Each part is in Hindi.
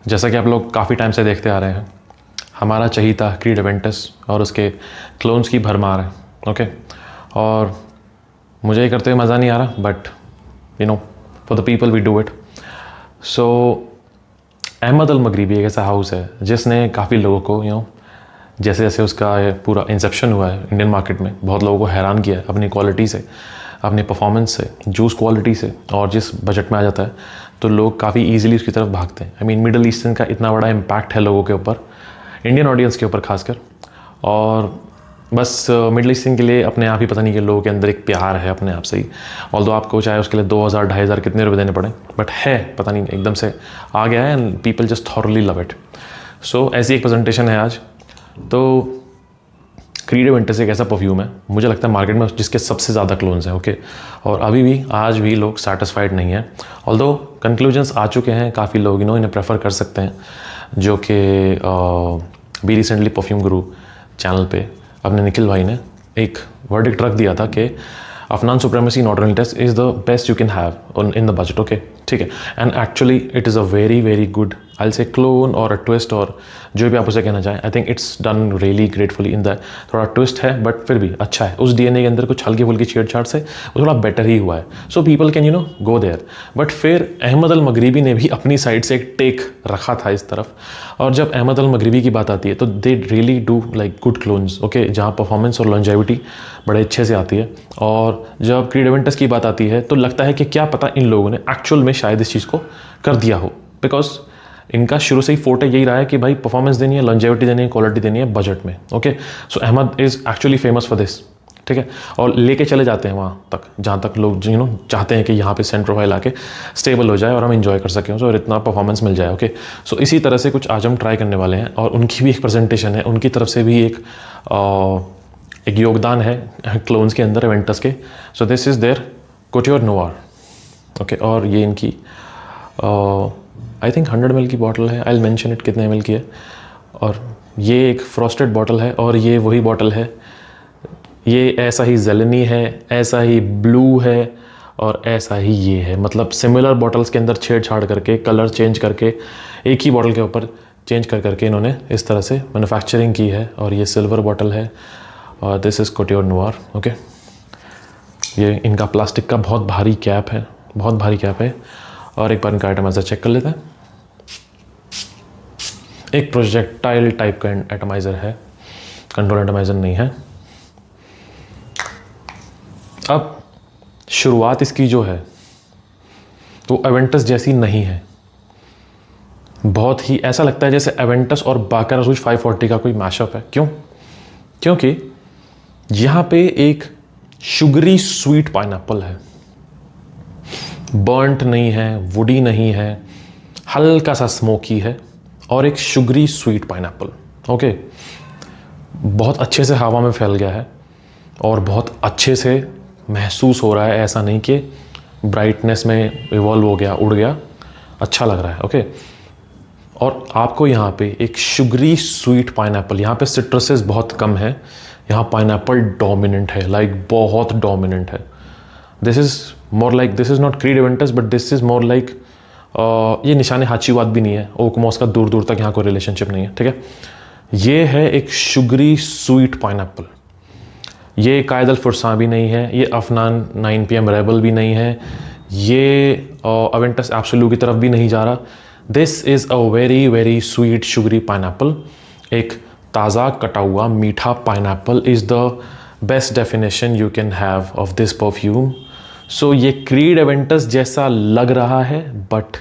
जैसा कि आप लोग काफ़ी टाइम से देखते आ रहे हैं, हमारा चहीता क्रीड एवेंटस और उसके क्लोन्स की भरमार है। ओके, और मुझे ये करते हुए मज़ा नहीं आ रहा, but you know for the people we do it. So Ahmed Al Maghribi एक ऐसा हाउस है जिसने काफ़ी लोगों को जैसे जैसे उसका पूरा इंसेप्शन हुआ है इंडियन मार्केट में, बहुत लोगों को हैरान किया है अपनी क्वालिटी से, अपने परफॉर्मेंस से, जूस क्वालिटी से, और जिस बजट में आ जाता है तो लोग काफ़ी ईजिली उसकी तरफ भागते हैं। आई मीन मिडल ईस्टर्न का इतना बड़ा इम्पैक्ट है लोगों के ऊपर, इंडियन ऑडियंस के ऊपर खासकर, और बस मिडल ईस्टर्न के लिए अपने आप ही पता नहीं कि लोगों के अंदर एक प्यार है अपने आप से ही। ऑल्दो आपको चाहे उसके लिए 2000 2500 कितने रुपए देने पड़े, बट है पता नहीं एकदम से आ गया है and people just thoroughly love it. So ऐसी एक प्रेजेंटेशन है आज। तो क्रीड एवेंटस एक ऐसा परफ्यूम है, मुझे लगता है मार्केट में जिसके सबसे ज़्यादा क्लोन्स हैं। ओके, और अभी भी आज भी लोग सेटिस्फाइड नहीं हैं, ऑल्दो कंक्लूजन्स आ चुके हैं। काफ़ी लोग इन्हें प्रेफर कर सकते हैं, जो कि भी रिसेंटली परफ्यूम गुरु चैनल पे अपने निखिल भाई ने एक वर्डिक्ट रख दिया था कि Afnan supremacy northern taste is the best you can have in the budget. Okay, ठीक है, and actually it is a very very good, I say clone और अ ट्विस्ट, और जो भी आप उसे कहना चाहें। I think it's done really gratefully in the, थोड़ा ट्विस्ट है बट फिर भी अच्छा है। उस डीएनए के अंदर कुछ हल्की फुल्की छेड़छाड़ से वो थोड़ा बेटर ही हुआ है। So people can go there. But फिर अहमद अल मगरिबी ने भी अपनी साइड से एक टेक रखा था इस तरफ, और जब अहमद अल मगरिबी की बात आती है तो they really do like good clones. Okay, जहाँ परफॉर्मेंस और लॉन्जेविटी बड़े अच्छे से आती है। और जब क्रीड एवेंटस की बात आती है तो लगता है कि क्या पता इन लोगों ने एक्चुअल में शायद इस चीज़ को कर दिया हो, बिकॉज इनका शुरू से ही फोटे यही रहा है कि भाई परफॉर्मेंस देनी है, लॉन्जेविटी देनी है, क्वालिटी देनी है बजट में। Okay, so Ahmed is actually famous for this, ठीक है, और लेके चले जाते हैं वहाँ तक जहाँ तक लोग चाहते हैं कि यहाँ पे सेंटर प्रोफाइल आके स्टेबल हो जाए और हम इंजॉय कर सकें, और इतना परफॉर्मेंस मिल जाए। ओके, सो इसी तरह से कुछ आज हम ट्राई करने वाले हैं, और उनकी भी एक प्रेजेंटेशन है, उनकी तरफ से भी एक योगदान है क्लोन्स के अंदर एवेंटस के। So this is their couture noir. Okay, और ये इनकी आई थिंक 100 ml की बॉटल है, आई विल मेंशन इट कितने ml की है। और ये एक फ्रॉस्टेड बॉटल है, और ये वही बॉटल है, ये ऐसा ही ज़ेलेनी है, ऐसा ही ब्लू है, और ऐसा ही ये है। मतलब सिमिलर बॉटल्स के अंदर छेड़छाड़ करके, कलर चेंज करके, एक ही बॉटल के ऊपर चेंज कर करके इन्होंने इस तरह से मैन्युफैक्चरिंग की है। और ये सिल्वर बॉटल है, और दिस इज़ कोटियोर नोवार। ओके, ये इनका प्लास्टिक का बहुत भारी कैप है, बहुत भारी कैप है। और एक बार इनका एटमाइज़र चेक कर लेते हैं। एक प्रोजेक्टाइल टाइप का एटमाइज़र है, कंट्रोल एटमाइज़र नहीं है। अब शुरुआत इसकी जो है वो एवेंटस जैसी नहीं है, बहुत ही ऐसा लगता है जैसे एवेंटस और बाकारा रूज 540 का कोई मैशअप है। क्यों? क्योंकि यहाँ पे एक शुगरी स्वीट पाइनएप्पल है, बर्न्ट नहीं है, वुडी नहीं है, हल्का सा स्मोकी है, और एक शुगरी स्वीट पाइनएप्पल। ओके, बहुत अच्छे से हवा में फैल गया है और बहुत अच्छे से महसूस हो रहा है, ऐसा नहीं कि ब्राइटनेस में इवॉल्व हो गया, उड़ गया, अच्छा लग रहा है। ओके, और आपको यहाँ पे एक शुगरी स्वीट पाइनएप्पल, यहाँ पे सिट्रसेस बहुत कम है, यहाँ पाइनएप्पल डोमिनेंट है, लाइक बहुत डोमिनेंट है। This is more like, this is not creed Aventus, but this is more like, ये निशाने हाचीवाद भी नहीं है, ओकमोस का दूर दूर तक यहाँ कोई रिलेशनशिप नहीं है, ठीक है। ये है एक शुगरी स्वीट पाइनएप्पल। ये कायद अल फुरसां भी नहीं है, ये अफनान 9 PM रेबल भी नहीं है, ये अवेंटस एब्सोल्यूट की तरफ भी नहीं जा रहा। This is a very very sweet sugary pineapple. एक ताज़ा कटा हुआ मीठा pineapple is the best definition you can have of this perfume. So ये क्रीड एवेंटस जैसा लग रहा है, बट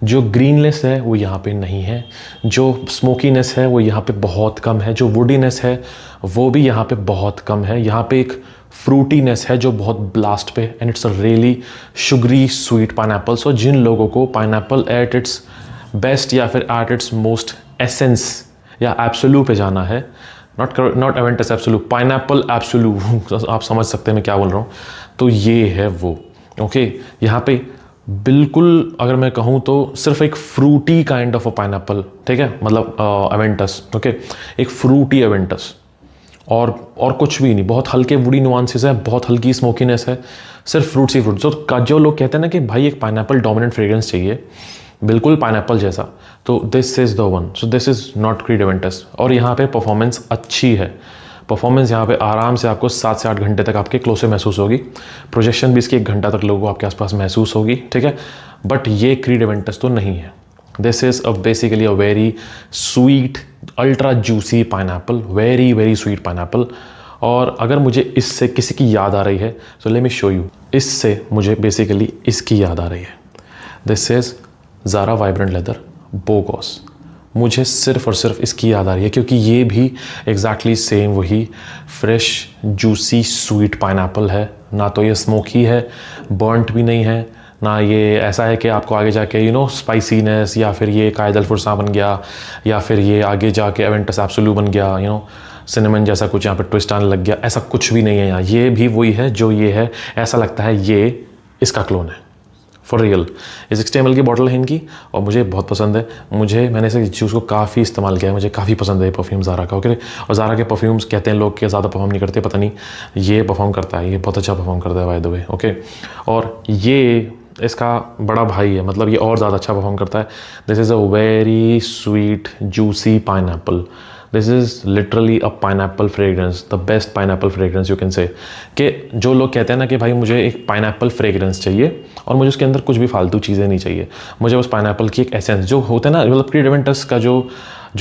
जो ग्रीननेस है वो यहाँ पे नहीं है, जो स्मोकीनेस है वो यहाँ पे बहुत कम है, जो वुडीनेस है वो भी यहाँ पे बहुत कम है। यहाँ पे एक फ्रूटीनेस है जो बहुत ब्लास्ट पे, and it's a really sugary sweet pineapple. So जिन लोगों को पाइनएप्पल एट इट्स बेस्ट या फिर एट इट्स मोस्ट एसेंस या एब्सोल्यूट पे जाना है, not Aventus absolute, pineapple absolute, आप समझ सकते हैं मैं क्या बोल रहा हूँ, तो ये है वो। ओके, यहाँ पे बिल्कुल अगर मैं कहूँ तो सिर्फ एक fruity kind of a pineapple, ठीक है, मतलब एवेंटस। ओके, एक फ्रूटी एवेंटस, और कुछ भी नहीं, बहुत हल्के वुडी नुआंसेस है, बहुत हल्की स्मोकीनेस है, सिर्फ फ्रूट्स ही फ्रूट्स। तो जो लोग कहते हैं ना कि भाई एक पाइनएप्पल डोमिनेंट फ्रेग्रेंस चाहिए, बिल्कुल पाइनएप्पल जैसा, तो this is the one, so this is not creed Aventus. और यहाँ पे परफॉर्मेंस अच्छी है, परफॉर्मेंस यहाँ पे आराम से आपको 7 से 8 घंटे तक आपके क्लोज से महसूस होगी। प्रोजेक्शन भी इसकी 1 घंटा तक लोगों को आपके आसपास महसूस होगी, ठीक है। बट ये क्रीड एवेंटस तो नहीं है। This is basically a very sweet ultra juicy pineapple, very very sweet pineapple. और अगर मुझे इससे किसी की याद आ रही है, so let me show you. इससे मुझे बेसिकली इसकी याद आ रही है। This is Zara vibrant leather बोगोस। मुझे सिर्फ और सिर्फ इसकी याद आ रही है क्योंकि ये भी एग्जैक्टली सेम वही फ्रेश जूसी स्वीट पाइनएप्पल है। ना तो ये स्मोकी है, बर्नट भी नहीं है, ना ये ऐसा है कि आपको आगे जाके स्पाइसीनेस, या फिर ये कायदल फुरसा बन गया, या फिर ये आगे जाके एवेंटस एब्सोल्यूट बन गया, सिनेमन जैसा कुछ यहाँ पे ट्विस्ट आने लग गया। ऐसा कुछ भी नहीं है यहाँ। ये भी वही है जो ये है। ऐसा लगता है ये इसका क्लोन है फॉर रियल। ये 60 ml की बॉटल है इनकी और मुझे बहुत पसंद है। मैंने इस चीज़ को काफ़ी इस्तेमाल किया है, मुझे काफ़ी पसंद है ये परफ्यूम ज़ारा का, ओके। और ज़ारा के परफ्यूम्स कहते हैं लोग कि ज़्यादा परफॉर्म नहीं करते, पता नहीं ये परफॉर्म करता है, ये बहुत अच्छा परफॉर्म करता है बाय द वे, ओके। और ये इसका बड़ा भाई है, मतलब ये और ज़्यादा अच्छा परफॉर्म करता है। This is a very sweet juicy pineapple. This is literally a pineapple fragrance, the best pineapple fragrance you can say. कि जो लोग कहते हैं ना कि भाई मुझे एक पाइनएप्पल फ्रेग्रेंस चाहिए और मुझे उसके अंदर कुछ भी फालतू चीज़ें नहीं चाहिए, मुझे उस पाइनएप्पल की एक एसेंस जो होता है ना, मतलब क्रीड एवेंटस का जो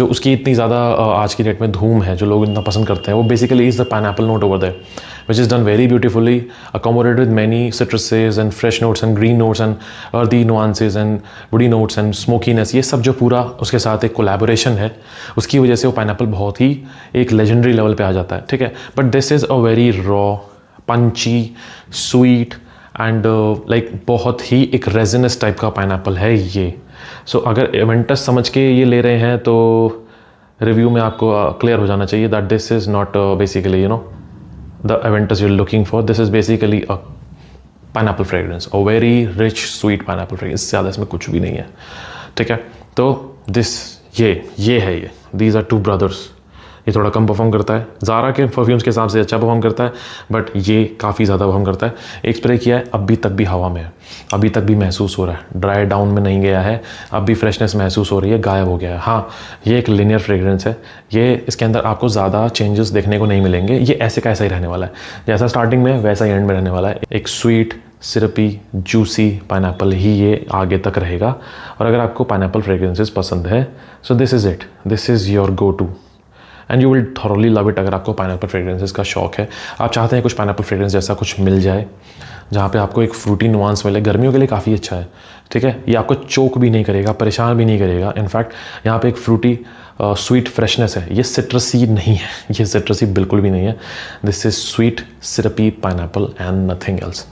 उसकी इतनी ज़्यादा आज की डेट में धूम है, जो लोग इतना पसंद करते हैं, वो basically is the pineapple note over there, which is done very beautifully, accommodated with many citruses and fresh notes and green notes and earthy nuances and woody notes and smokiness। ये सब जो पूरा उसके साथ एक कोलैबोरेशन है, उसकी वजह से वो पाइनएप्पल बहुत ही एक लेजेंडरी लेवल पे आ जाता है, ठीक है। But this is a very raw, punchy, sweet and like बहुत ही एक रेजिनस टाइप का पाइनएप्पल है ये। सो अगर एवेंटस समझ के ये ले रहे हैं तो रिव्यू में आपको क्लियर हो जाना चाहिए that this is not basically the Aventus you're looking for. This is basically a pineapple fragrance, a very rich sweet pineapple fragrance। इससे ज़्यादा इसमें कुछ भी नहीं है, ठीक है। तो ये है ये these are two brothers। ये थोड़ा कम परफॉर्म करता है, ज़ारा के परफ्यूम्स के हिसाब से अच्छा परफॉर्म करता है, बट ये काफ़ी ज़्यादा परफॉर्म करता है। एक स्प्रे किया है, अभी तक भी हवा में है, अभी तक भी महसूस हो रहा है, ड्राई डाउन में नहीं गया है, अब भी फ्रेशनेस महसूस हो रही है, गायब हो गया है। हाँ, ये एक लीनियर फ्रेग्रेंस है, ये इसके अंदर आपको ज़्यादा चेंजेस देखने को नहीं मिलेंगे। ये ऐसे का ऐसा ही रहने वाला है, जैसा स्टार्टिंग में वैसा ही एंड में रहने वाला है। एक स्वीट सिरपी जूसी पाइनएप्पल ही ये आगे तक रहेगा। और अगर आपको पाइनएप्पल फ्रेग्रेंसेस पसंद है, so this is it, this is your go to and you will thoroughly love it. अगर आपको पाइनएप्पल फ्रेग्रेंसेस का शौक है, आप चाहते हैं कुछ पाइनएप्पल फ्रेग्रेंस जैसा कुछ मिल जाए जहाँ पे आपको एक फ्रूटी नुआंस मिले, गर्मियों के लिए काफ़ी अच्छा है, ठीक है। ये आपको चोक भी नहीं करेगा, परेशान भी नहीं करेगा। इनफैक्ट यहाँ पे एक फ्रूटी स्वीट फ्रेशनेस है, ये सिट्रसी नहीं है, ये सिट्रसी बिल्कुल भी नहीं है। This is sweet syrupy pineapple and nothing else.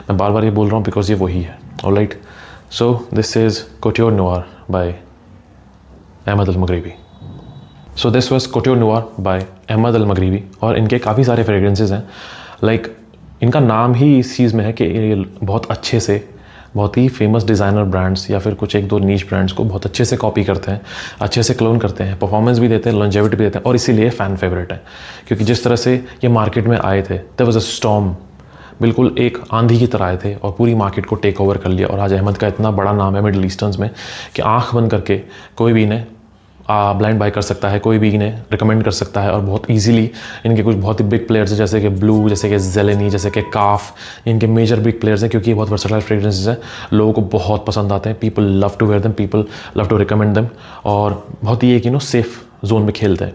मैं बार बार ये बोल रहा हूँ बिकॉज ये वही है, alright. So this is couture noir by Ahmed Al Maghribi. So this was couture noir by Ahmed Al Maghribi. और इनके काफ़ी सारे फ्रेग्रेंसेज हैं, लाइक इनका नाम ही इस चीज़ में है कि ये बहुत अच्छे से बहुत ही फेमस डिज़ाइनर ब्रांड्स या फिर कुछ एक दो नीश ब्रांड्स को बहुत अच्छे से कॉपी करते हैं, अच्छे से क्लोन करते हैं, परफॉर्मेंस भी देते हैं, लॉन्जेविटी भी देते हैं, और इसीलिए फ़ैन फेवरेट है। क्योंकि जिस तरह से ये मार्केट में आए थे, देयर वाज अ स्टॉर्म, बिल्कुल एक आंधी की तरह आए थे और पूरी मार्केट को टेक ओवर कर लिया। और आज अहमद का इतना बड़ा नाम है मिडल ईस्टर्न्स में कि आँख बंद करके कोई भी इन्हें ब्लाइंड बाय कर सकता है, कोई भी इन्हें रिकमेंड कर सकता है। और बहुत इजीली इनके कुछ बहुत ही बिग प्लेयर्स हैं, जैसे कि ब्लू, जैसे कि जेलेनी, जैसे कि काफ, इनके मेजर बिग प्लेयर्स हैं क्योंकि ये बहुत वर्सटाइल फ्रेग्रेंसेस हैं, लोगों को बहुत पसंद आते हैं। People love to wear them, people love to recommend them, और बहुत ही एक सेफ जोन में खेलते हैं।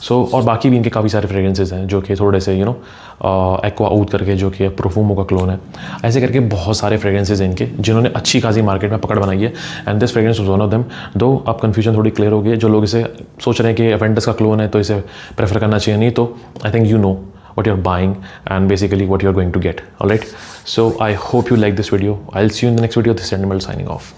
सो और बाकी भी इनके काफ़ी सारे फ्रेग्रेंसेस हैं जो कि थोड़े से एक्वा ऊद करके, जो कि प्रोफूमो का क्लोन है। ऐसे करके बहुत सारे फ्रेग्रेंसेस हैं इनके जिन्होंने अच्छी खासी मार्केट में पकड़ बनाई है। And this fragrance was one of them. दो अब कन्फ्यूजन थोड़ी क्लियर हो गई है, जो लोग इसे सोच रहे हैं कि एवेंटस का क्लोन है तो इसे प्रेफर करना चाहिए, नहीं तो I think you know what you're buying and basically what you're going to get. All right, so I hope you like this video. I'll see you in the next video. This is Animal signing off.